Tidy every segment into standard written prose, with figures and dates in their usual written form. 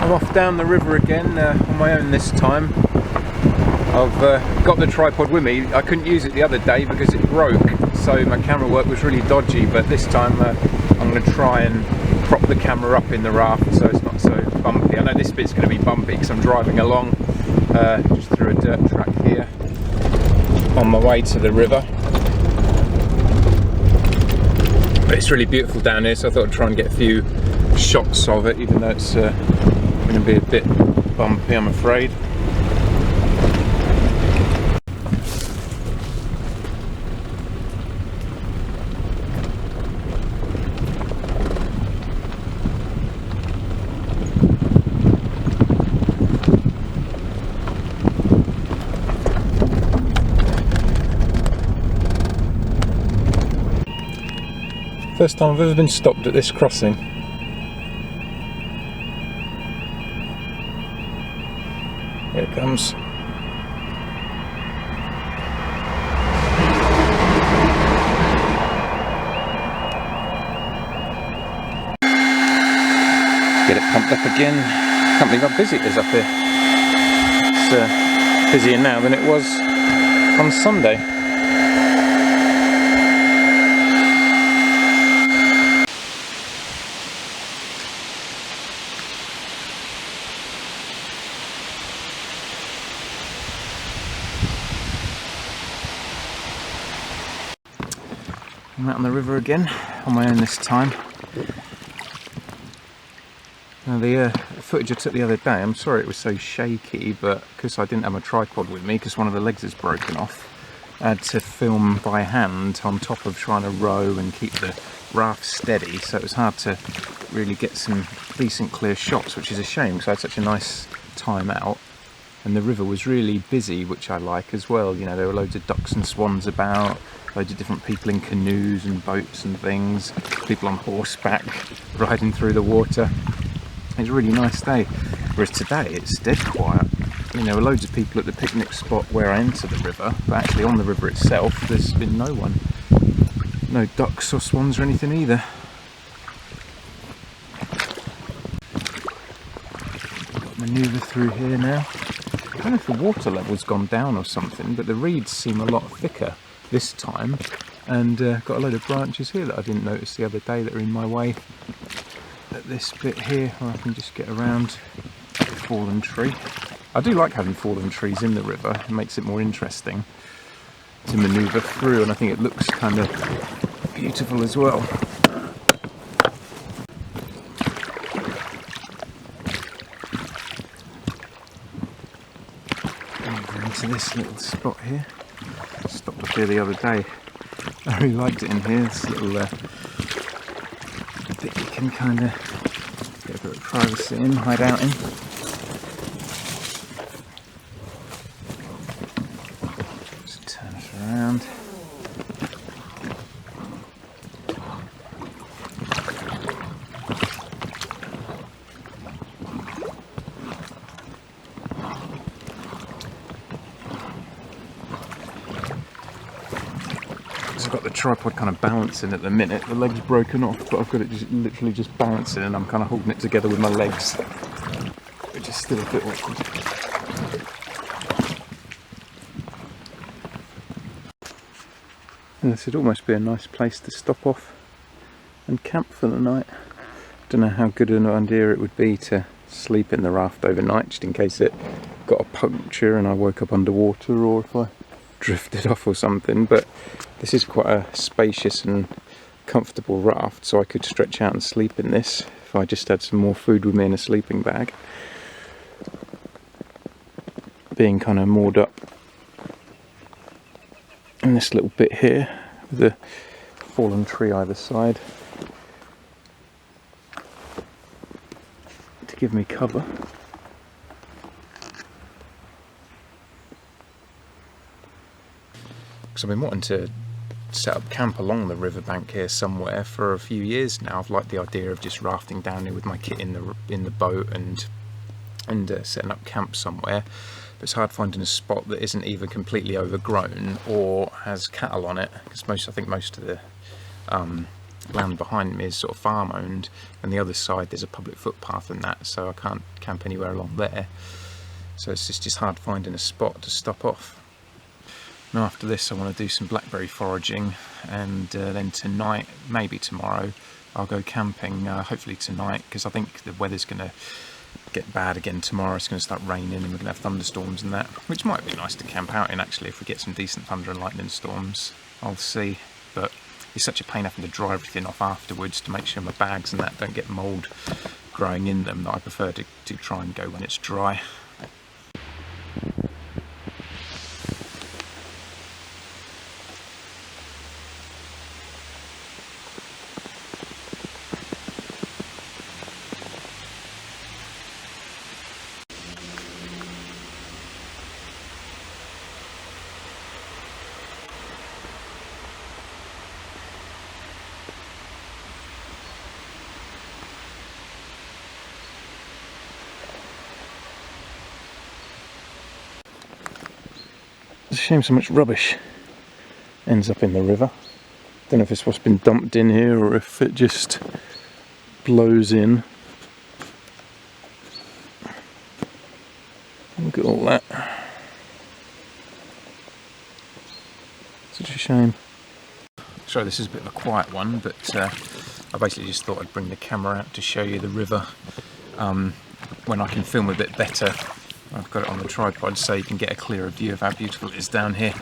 I'm off down the river again on my own this time. I've got the tripod with me. I couldn't use it the other day because it broke, so my camera work was really dodgy, but this time I'm going to try and prop the camera up in the raft so it's not so bumpy. I know this bit's going to be bumpy because I'm driving along just through a dirt track here on my way to the river. But it's really beautiful down here, so I thought I'd try and get a few shots of it, even though it's going to be a bit bumpy, I'm afraid. First time I've ever been stopped at this crossing. Here it comes. Get it pumped up again. Can't believe how busy it is up here. It's busier now than it was on Sunday. I'm out on the river again, on my own this time. Now the footage I took the other day, I'm sorry it was so shaky, but because I didn't have my tripod with me, because one of the legs is broken off, I had to film by hand on top of trying to row and keep the raft steady, so it was hard to really get some decent clear shots, which is a shame because I had such a nice time out. And the river was really busy, which I like as well. You know, there were loads of ducks and swans about, loads of different people in canoes and boats and things, people on horseback riding through the water. It was a really nice day. Whereas today it's dead quiet. I mean, there were loads of people at the picnic spot where I enter the river, but actually on the river itself there's been no one. No ducks or swans or anything either. Manoeuvre through here now. I don't know if the water level's gone down or something, but the reeds seem a lot thicker this time, and got a load of branches here that I didn't notice the other day that are in my way. At this bit here where I can just get around a fallen tree. I do like having fallen trees in the river, it makes it more interesting to manoeuvre through, and I think it looks kind of beautiful as well. To this little spot here. Stopped up here the other day. I really liked it in here. This little bit you can kind of get a bit of privacy in, hide out in. Just turn it around. I've got the tripod kind of balancing at the minute. The leg's broken off, but I've got it just literally just balancing, and I'm kind of holding it together with my legs, which is still a bit awkward. And this would almost be a nice place to stop off and camp for the night. Don't know how good an idea it would be to sleep in the raft overnight, just in case it got a puncture and I woke up underwater, or if I drifted off or something. But this is quite a spacious and comfortable raft, so I could stretch out and sleep in this if I just had some more food with me in a sleeping bag. Being kind of moored up in this little bit here with a fallen tree either side to give me cover. Because I've been wanting to set up camp along the riverbank here somewhere for a few years now. I've liked the idea of just rafting down here with my kit in the boat and setting up camp somewhere. But it's hard finding a spot that isn't either completely overgrown or has cattle on it, because I think most of the land behind me is sort of farm owned, and the other side there's a public footpath and that, so I can't camp anywhere along there. So it's just hard finding a spot to stop off. Now after this I want to do some blackberry foraging, and then tonight, maybe tomorrow, I'll go camping, hopefully tonight, because I think the weather's going to get bad again tomorrow. It's going to start raining and we're going to have thunderstorms and that, which might be nice to camp out in actually if we get some decent thunder and lightning storms. I'll see, but it's such a pain having to dry everything off afterwards to make sure my bags and that don't get mould growing in them, that I prefer to try and go when it's dry. It's a shame so much rubbish ends up in the river. Don't know if it's what's been dumped in here or if it just blows in. Look at all that. Such a shame. Sorry, this is a bit of a quiet one, but I basically just thought I'd bring the camera out to show you the river when I can film a bit better. I've got it on the tripod so you can get a clearer view of how beautiful it is down here.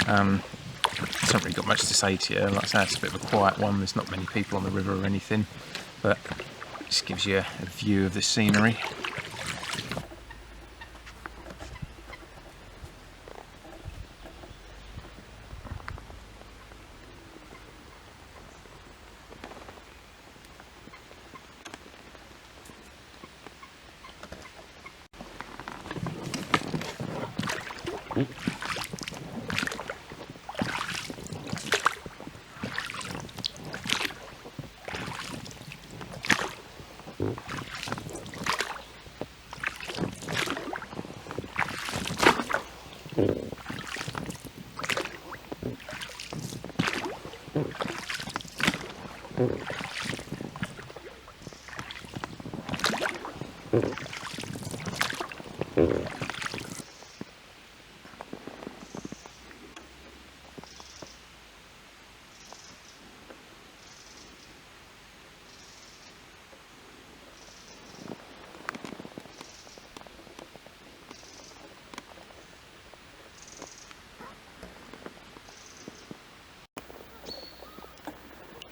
I haven't really got much to say to you. Like I say, it's a bit of a quiet one. There's not many people on the river or anything, but it just gives you a view of the scenery.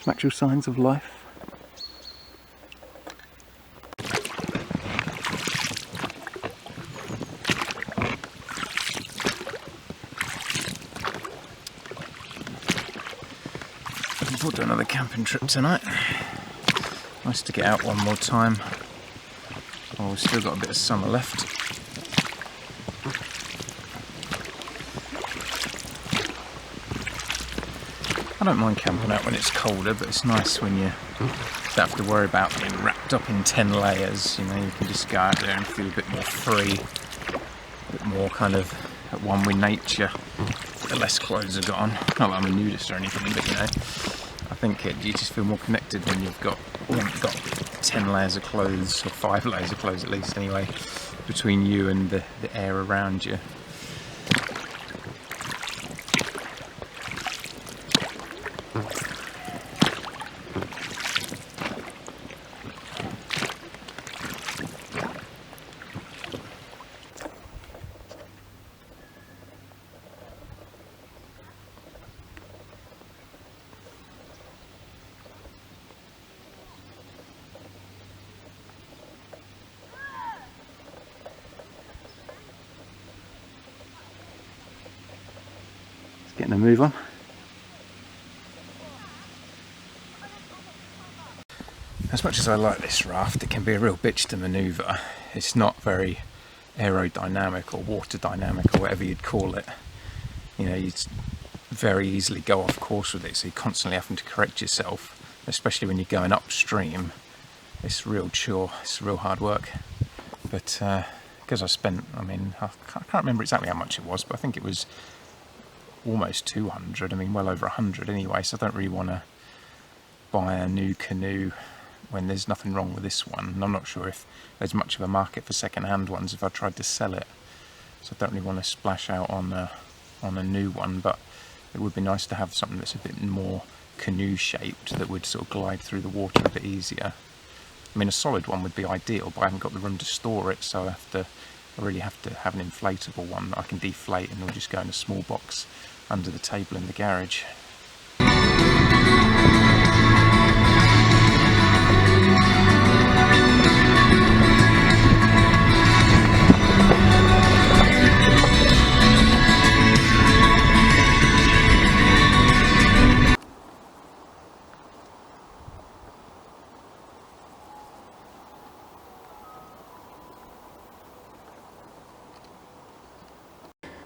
Some actual signs of life. I thought I'd do another camping trip tonight. Nice to get out one more time. Oh, we've still got a bit of summer left. I don't mind camping out when it's colder, but it's nice when you don't have to worry about being wrapped up in 10 layers. You know, you can just go out there and feel a bit more free, a bit more kind of at one with nature. The less clothes I've got on. Not that I'm a nudist or anything, but you know, I think you just feel more connected when you haven't got 10 layers of clothes, or 5 layers of clothes at least anyway, between you and the air around you. Getting a move on. As much as I like this raft, it can be a real bitch to manoeuvre. It's not very aerodynamic or water dynamic or whatever you'd call it. You know, you'd very easily go off course with it, so you're constantly having to correct yourself, especially when you're going upstream. It's real chore, it's real hard work. But because I spent, I can't remember exactly how much it was, but I think it was almost 200, well over 100 anyway, so I don't really want to buy a new canoe when there's nothing wrong with this one. And I'm not sure if there's much of a market for second-hand ones if I tried to sell it. So I don't really want to splash out on a new one, but it would be nice to have something that's a bit more canoe shaped that would sort of glide through the water a bit easier. I mean, a solid one would be ideal, but I haven't got the room to store it, so I really have to have an inflatable one that I can deflate and it'll just go in a small box under the table in the garage.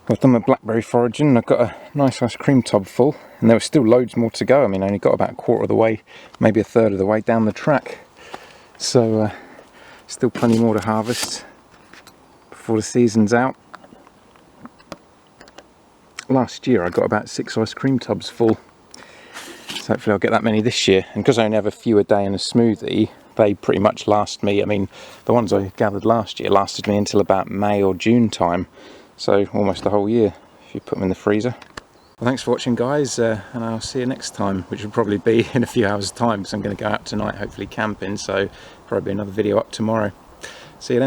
I've done my blackberry foraging and I've got a nice ice cream tub full, and there was still loads more to go. I mean, I only got about a quarter of the way, maybe a third of the way down the track. So still plenty more to harvest before the season's out. Last year I got about 6 ice cream tubs full, so hopefully I'll get that many this year. And because I only have a few a day in a smoothie, they pretty much last me. I mean, the ones I gathered last year lasted me until about May or June time. So almost a whole year if you put them in the freezer. Well, thanks for watching, guys, and I'll see you next time, which will probably be in a few hours time because I'm going to go out tonight, hopefully camping, so probably another video up tomorrow. See you then.